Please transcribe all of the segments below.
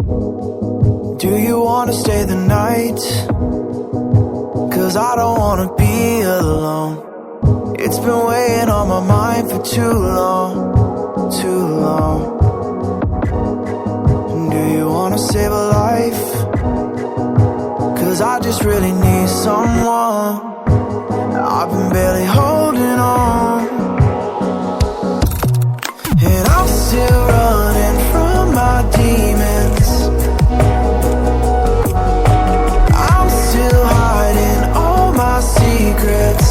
Do you wanna stay the night? 'Cause I don't wanna be alone. It's been weighing on my mind for too long, too long. Do you wanna save a life? 'Cause I just really need someone. I've been barely holding on, and I'm still running from my demons. I'm still hiding all my secrets,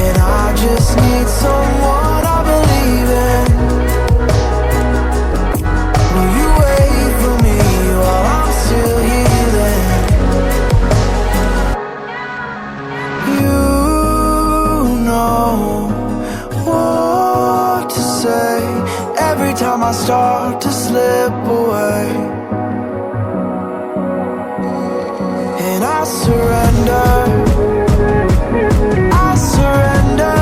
and I just need someone I believe in. Will you wait for me while I'm still healing? You know what to say every time I start to slip away, and I surrender. I surrender.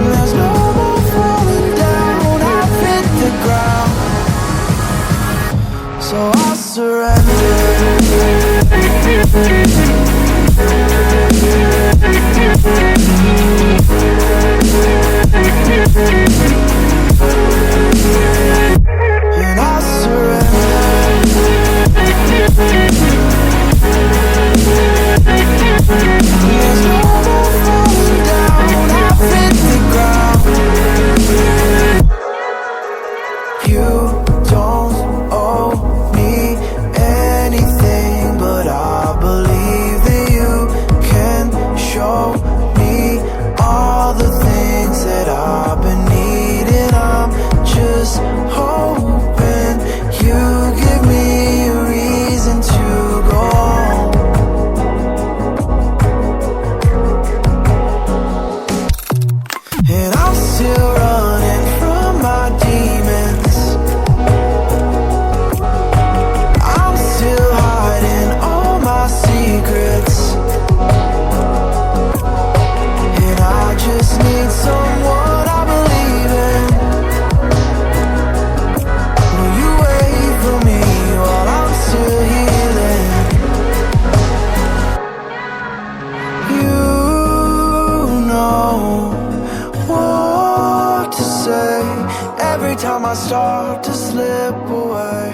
There's no more falling down. I've hit the ground, so I surrender. And I surrender. There's no more falling down. I've hit the ground. You don't owe me anything, but I believe that you can show me all the things that I've been needing. I'm just hoping you give me a reason to go on. And I'm still running from my demons. I'm still hiding all my secrets, and I just need someone I believe in. Will you wait for me while I'm still healing? You know what to say every time I start to slip away.